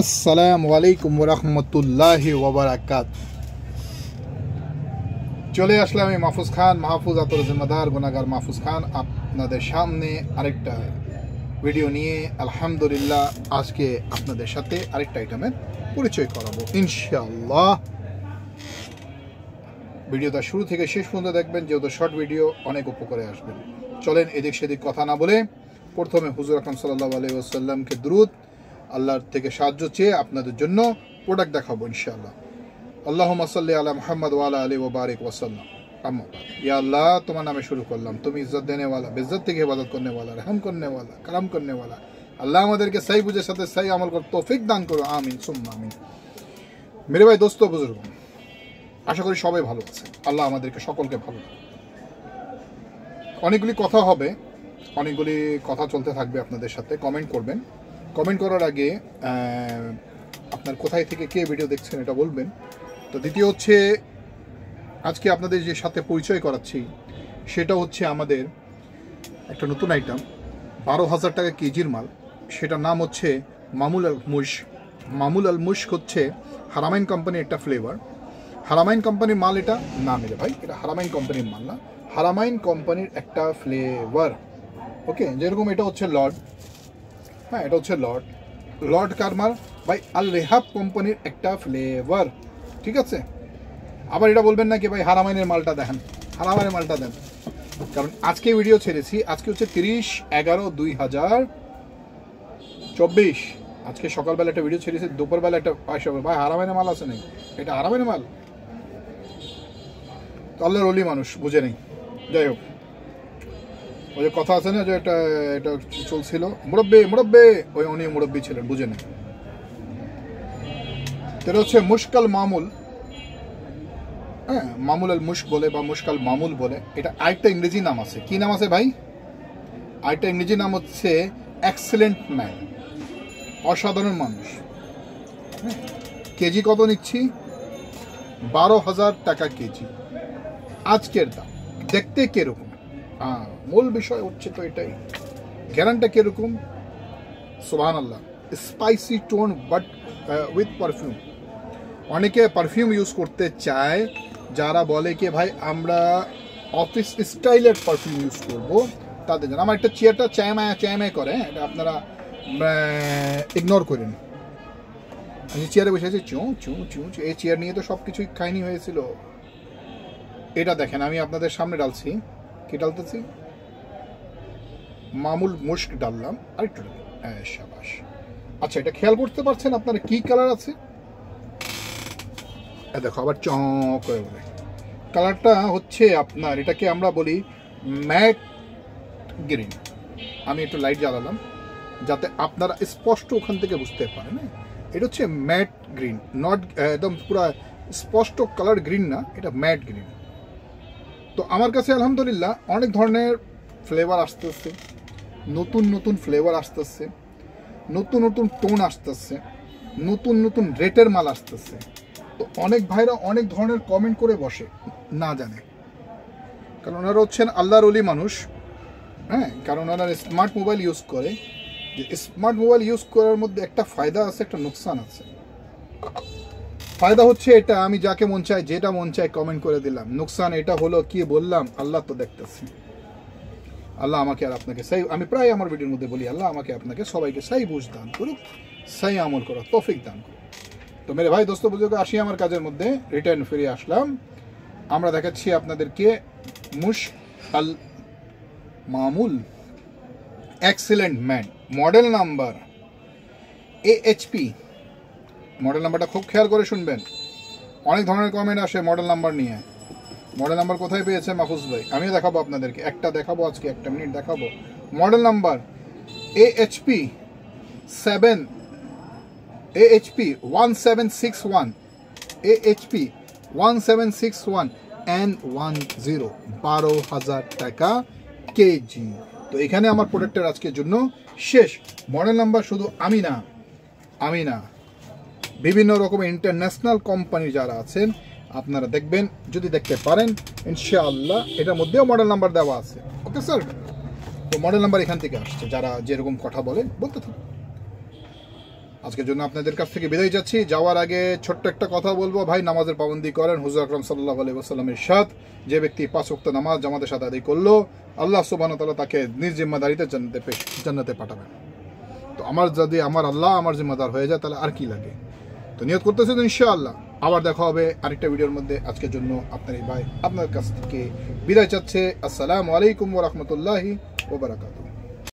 আসসালামু আলাইকুম ওয়া রাহমাতুল্লাহি ওয়া বারাকাতুহু। চলে আসলাম আমি মাহফুজ খান, মাহফুজ আতর জিম্মাদার গুনাহগার মাহফুজ খান, আপনাদের সামনে আরেকটা ভিডিও নিয়ে। আলহামদুলিল্লাহ আজকে আপনাদের সাথে আরেকটা আইটেমের পরিচয় করাবো ইনশাআল্লাহ। ভিডিওটা শুরু থেকে শেষ পর্যন্ত দেখবেন, যেহেতু শর্ট ভিডিও অনেক উপকারে আসবেন। চলেন এদিক সেদিক কথা না বলে প্রথমে হুজুর আকরাম সাল্লাল্লাহু আলাইহি ওয়াসাল্লামকে দুরূদ, আল্লাহর থেকে সাহায্য চেয়ে আপনাদের জন্য প্রোডাক্ট দেখাবো ইনশাআল্লাহ। আল্লাহুম্মা সাল্লি আলা মুহাম্মদ ওয়া আলা আলিহি ওয়া বারিক ওয়া সাল্লাম। আম্মা বাদ। ইয়া আল্লাহ, তোমার নামে শুরু করলাম। তুমি ইজ্জত দেনে ওয়ালা, বেইজ্জত থেকে ইবাদত করনে ওয়ালা, রহম করনে ওয়ালা, কারাম করনে ওয়ালা। আল্লাহ আমাদেরকে সহি বুঝের সাথে সহি আমল করার তৌফিক দান করো, আমিন সুম্মা আমিন। মেরে ভাই, দোস্ত, বুজুর্গ, আশা করি সবাই ভালো আছে। আল্লাহ আমাদেরকে সকলকে ভালো রাখুন। অনেকগুলি কথা হবে, অনেকগুলি কথা চলতে থাকবে আপনাদের সাথে। কমেন্ট করবেন। কমেন্ট করার আগে আপনার কোথায় থেকে কে ভিডিও দেখছেন এটা বলবেন। তো দ্বিতীয় হচ্ছে, আজকে আপনাদের যে সাথে পরিচয় করাচ্ছি সেটা হচ্ছে আমাদের একটা নতুন আইটেম, 12,000 টাকা কেজির মাল। সেটার নাম হচ্ছে মামুল আল মুশক। মামুল আল মুশক হচ্ছে হারামাইন কোম্পানির একটা ফ্লেভার। হারামাইন কোম্পানির মাল এটা না মেলে ভাই, এটা হারামাইন কোম্পানির মাল না, হারামাইন কোম্পানির একটা ফ্লেভার। ওকে, যেরকম এটা হচ্ছে লর্ড, হ্যাঁ এটা হচ্ছে লর্ড। লর্ড কারমার ভাই আল রেহাব কোম্পানির একটা ফ্লেভার, ঠিক আছে। আবার এটা বলবেন না কি ভাই হারামাইনের মালটা দেখেন, হারামাইনের মালটা দেন। কারণ আজকে ভিডিও ছেড়েছি, আজকে হচ্ছে 30/11/2024। আজকে সকালবেলা একটা ভিডিও ছেড়েছি, দুপুরবেলা একটা পয়সা ভাই হারামাইনের মাল আছে নাকি, এটা হারামাইনের মাল। তো আল্লাহর ওলি মানুষ বুঝে নেই। যাই হোক, ওই যে কথা আছে না যে এটা এটা চলছিল, মুরব্বি মুরব্বি, ওই উনি মুরব্বি ছিলেন, বুঝে নেই। এটা হচ্ছে মুশকাল মামুল, হ্যাঁ মামুল আল মুশক বলে বা মুশকাল মামুল বলে। এটা আরেকটা ইংরেজি নাম আছে। কি নাম আছে ভাই? আরেকটা ইংরেজি নাম হচ্ছে এক্সেলেন্ট ম্যান, অসাধারণ মানুষ। কেজি কত নিচ্ছি? 12,000 টাকা কেজি আজকের দাম। দেখতে কিরকম, মূল বিষয় হচ্ছে তো এটাই। গ্যারান্টি কিরকম? সুবহানাল্লাহ। Spicy tone but with perfume. অনেকে পারফিউম ইউজ করতে চায়, যারা বলে কি ভাই আমরা অফিস স্টাইলের পারফিউম ইউজ করব, তাদের জন্য। আমার একটা চেয়ারটা চ্যামায় চ্যামায় করে, এটা আপনারা ইগনোর করেন। আমি চেয়ারে বসে আছি, চুঁ চুঁ চুঁ। এই চেয়ার নিয়ে তো সব কিছুই খাইনি হয়েছিল। এটা দেখেন, আমি আপনাদের সামনে ডালছি। কি ডালতেছি? মামুল মুশক ডাললাম, আরেকটু শাবাশ। আচ্ছা, এটা খেয়াল করতে পারছেন আপনারা কি কালার আছে? দেখো আবার চ করে বলে। কালারটা হচ্ছে আপনার, এটাকে আমরা বলি ম্যাট গ্রিন। আমি একটু লাইট জ্বালালাম যাতে আপনারা স্পষ্ট ওখান থেকে বুঝতে পারেন। এটা হচ্ছে ম্যাট গ্রিন, নট একদম পুরো স্পষ্ট কালার গ্রিন না, এটা ম্যাট গ্রিন। তো আমার কাছে আলহামদুলিল্লাহ অনেক ধরনের ফ্লেভার আসতেছে, নতুন নতুন ফ্লেভার আসতেছে, নতুন নতুন টোন আসতেছে, নতুন নতুন রেটের মাল আসতেছে। তো অনেক ভাইরা অনেক ধরনের কমেন্ট করে বসে, না জানে, কারণ ওনারা হচ্ছেন আল্লাহর ওলি মানুষ। হ্যাঁ, কারণ ওনারা স্মার্ট মোবাইল ইউজ করে। যে স্মার্ট মোবাইল ইউজ করার মধ্যে একটা ফায়দা আছে, একটা নুকসান আছে। ফায়দা হচ্ছে এটা, আমি যাকে মন চাই যেটা মন চাই কমেন্ট করে দিলাম। নুকসান এটা হলো কি বললাম, আল্লাহ তো দেখতেছি। আল্লাহ আমাকে আর আপনাকে সাই, আমি প্রায় আমার ভিডিওর মধ্যে বলি, আল্লাহ আমাকে আপনাকে সবাইকে সাই বুঝ দান করুক, সাই আমল করা তৌফিক দান করুক। তো মেরে ভাই, দোস্ত, বুজুর্গ, আসি আমার কাজের মধ্যে। রিটার্ন ফিরে আসলাম। আমরা দেখাচ্ছি আপনাদেরকে মুশক আল মামুল excellent man, model number AHP। Model নাম্বারটা খুব খেয়াল করে শুনবেন। অনেক ধরনের কমেন্ট আসে মডেল নাম্বার নিয়ে। মডেল নাম্বার কোথায় পেয়েছে মাহফুজ ভাই? আমিও দেখাবো আপনাদেরকে, একটা দেখাবো আজকে, একটা মিনিট দেখাবো। Model number AHP 1761, AHP 1761 N10, 12,000 টাকা কেজি। তো এখানে আমার প্রোডাক্টের আজকের জন্য শেষ। মডেল নাম্বার শুধু আমি না, বিভিন্ন রকমের ইন্টারন্যাশনাল কোম্পানি যারা আছেন আপনারা দেখবেন, যদি দেখতে পারেন ইনশাআল্লাহ এটার মধ্যেও মডেল নাম্বার দেওয়া আছে। ওকে স্যার, তো মডেল নাম্বার এখান থেকে আসছে। যারা যেরকম কথা বলে বলতে থাকুন। আজকের জন্য আপনাদের কাছ থেকে বিদায় যাচ্ছি। যাওয়ার আগে ছোট্ট একটা কথা বলবো, ভাই নামাজের পাবন্দি করেন। হুজুর আকরাম সাল্লাল্লাহু আলাইহি ওয়াসাল্লামের সাথ যে ব্যক্তি 5 ওয়াক্ত নামাজ জামাতের সাথে আদায় করলো, আল্লাহ সুবহানাহু ওয়া তাআলা তাকে নিজ জিম্মাদারিতে জান্নাতে পাঠাবেন। তো আমার আল্লাহ আমার জিম্মাদার হয়ে যায়, তাহলে আর কি লাগে? তো নিয়ত করতেছেন ইনশাআল্লাহ। আবার দেখা হবে আরেকটা ভিডিওর মধ্যে। আজকের জন্য আপনার এই ভাই আপনার কাছ থেকে বিদায় চাচ্ছে। আসসালামু আলাইকুম ওয়া রাহমাতুল্লাহি ওয়া বারাকাতুহু।